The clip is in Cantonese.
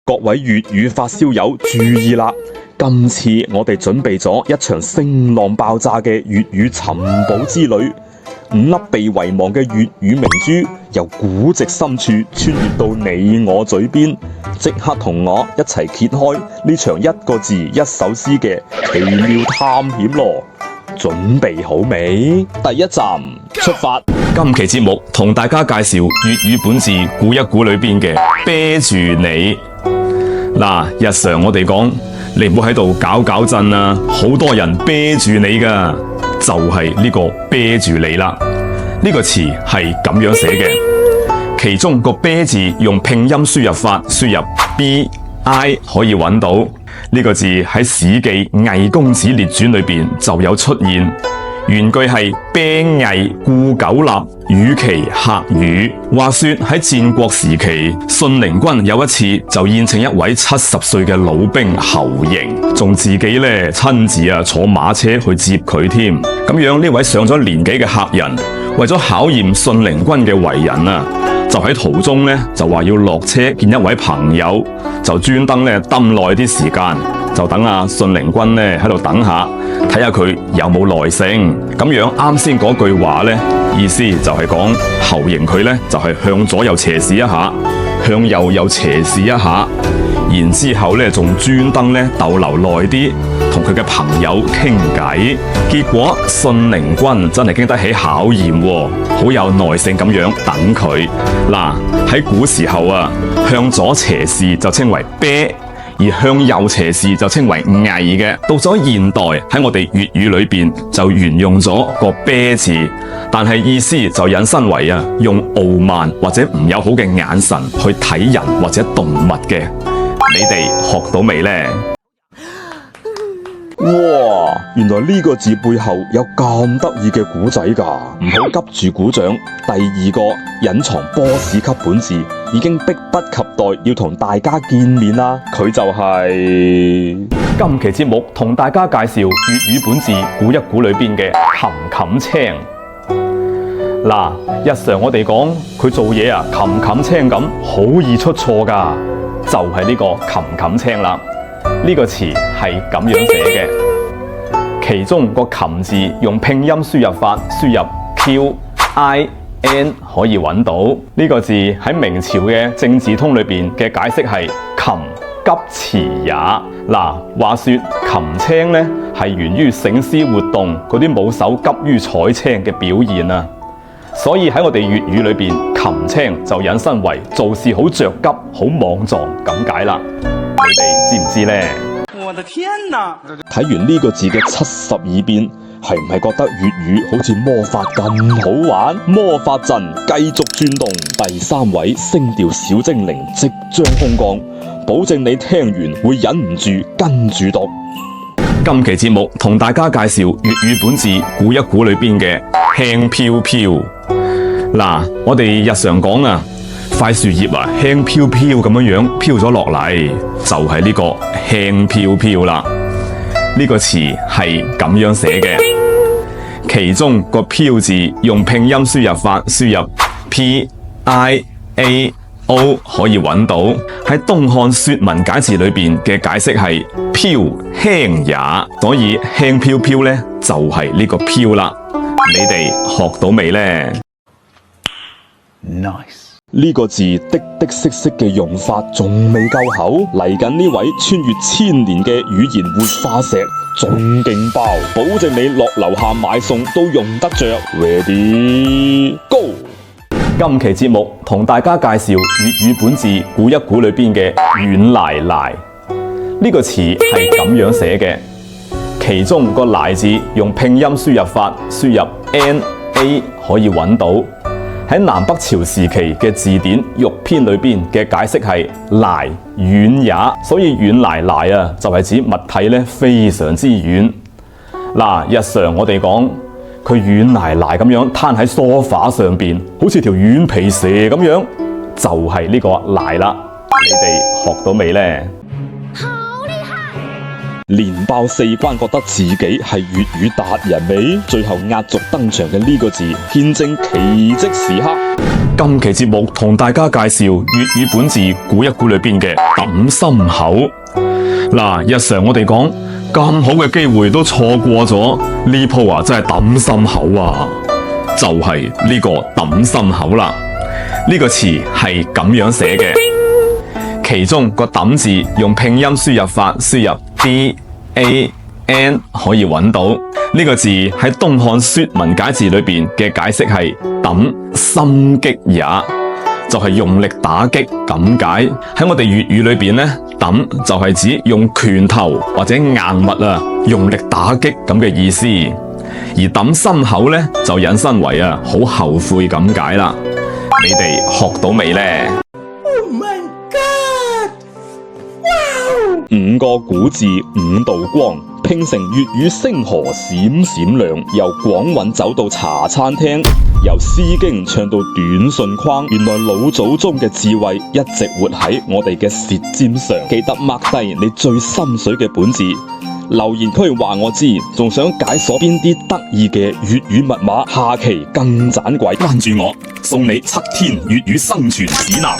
各位粵語發燒友注意啦！今次我哋準備咗一場聲浪爆炸嘅粵語尋寶之旅，5粒被遺忘嘅粵語明珠由古籍深處穿越到你我嘴邊，即刻同我一齊揭開呢場一個字一首詩嘅奇妙探險咯！準備好未？第一站出發。今期節目同大家介紹粵語本字估一估裏邊嘅啤住你。嗱，日常我哋講，你唔好喺度搞搞震啊，好多人啤住你噶，就係呢個啤住你啦。呢個詞係咁樣寫嘅，其中個啤字用拼音輸入法輸入 bi 可以揾到呢個字喺《史記魏公子列傳》裏邊就有出現。原句係啤魏故狗立，與其客語。話說喺戰國時期，信陵君有一次就宴請一位70歲嘅老兵侯嬴，仲自己咧親自坐馬車去接佢添。咁樣呢位上咗年紀嘅客人，為咗考驗信陵君嘅為人啊，就喺途中咧就話要落車見一位朋友，就專登咧耽耐啲時間，就等信陵君咧喺度等下。睇下佢有冇耐性，咁樣啱先嗰句話呢，意思就係講侯嬴佢呢就係向左右斜視一下，向右又斜視一下，然之後呢仲專登呢逗留耐啲，同佢嘅朋友傾偈。結果信陵君真係經得起考驗，好有耐性咁樣等佢。嗱，喺古時候向左斜視就稱為啤，而向右斜視就稱為魏嘅。到咗現代喺我哋粵語裏邊就沿用咗個啤字，但係意思就引申為用傲慢或者唔友好嘅眼神去睇人或者動物嘅。你哋學到未呢？哇！原來呢個字背後有咁得意嘅古仔㗎，唔好急住鼓掌。第二個隱藏 boss 級本字已經迫不及待要同大家見面啦，佢就係今期節目同大家介紹粵語本字估一估裏邊嘅冚冚青。嗱，日常我哋講佢做嘢冚冚青咁，好易出錯㗎，就係呢個冚冚青啦。呢個詞係咁樣寫嘅，其中個冚字用拼音輸入法輸入 QIN 可以揾到。呢個字喺明朝嘅政治通裏邊嘅解釋係擒急辭也。嗱，話說擒青呢係源於醒獅活動嗰啲武手急於採青嘅表現啊，所以喺我哋粵語裏邊擒青就引申為做事好着急、好莽撞咁解啦。你哋知唔知呢？我的天哪！睇完呢個字嘅72變，係唔係覺得粵語好似魔法咁好玩？魔法陣繼續轉動，第3位聲調小精靈即將空降，保證你聽完會忍唔住跟住讀。今期節目同大家介紹粵語本字估一估裏邊嘅輕飄飄。嗱，我哋日常講塊樹葉輕飄飄咁樣飄咗落嚟，就係呢個輕飄飄啦。呢個詞係咁樣寫嘅，其中個飄字用拼音輸入法輸入 PIAO 可以揾到。喺東漢說文解字裏邊嘅解釋係飄輕也，所以輕飄飄呢就係呢個飄啦。你哋學到未呢？ Nice。呢個字的的色色嘅用法仲未夠厚，嚟緊呢位穿越1000年嘅語言活化石仲勁爆，保證你落樓下買餸都用得着。Ready Go！ 今期節目同大家介紹粵語本字估一估裏邊嘅軟賴賴。呢個詞係咁樣寫嘅，其中個賴字用拼音輸入法輸入 NA 可以揾到。喺南北朝時期嘅字典《玉篇》裏邊嘅解釋係賴軟也，所以軟賴賴就係指物體咧非常之軟。嗱，日常我哋講佢軟賴賴咁樣攤喺梳化上邊，好似條軟皮蛇咁樣，就係呢個賴啦。你哋學到未呢？連爆四關覺得自己係粵語達人未？最後壓軸登場嘅呢個字，見證奇蹟時刻。今期節目同大家介紹粵語本字估一估裏邊嘅揼心口。嗱，日常我哋講咁好嘅機會都錯過咗，呢鋪啊真係揼心口啊！就係呢個揼心口啦。呢個詞係咁樣寫嘅，其中個揼字用拼音輸入法輸入 DAN 可以揾到。呢個字喺東漢說文解字裏邊嘅解釋係揼心擊也，就係用力打擊咁解。喺我哋粵語裏邊呢，揼就係指用拳頭或者硬物啊用力打擊咁嘅意思，而揼心口呢，就引申為好後悔咁解啦。你哋學到未呢？Oh my god！ wow！ 5個古字5道光，拼成粵語星河閃閃亮。由廣韻走到茶餐廳，由詩經唱到短信框，原來老祖宗嘅智慧一直活喺我哋嘅舌尖上。記得 mark 低你最心水嘅本字，留言區話我知，仲想解鎖邊啲得意嘅粵語密碼？下期更盞鬼，關注我，送你7天粵語生存指南。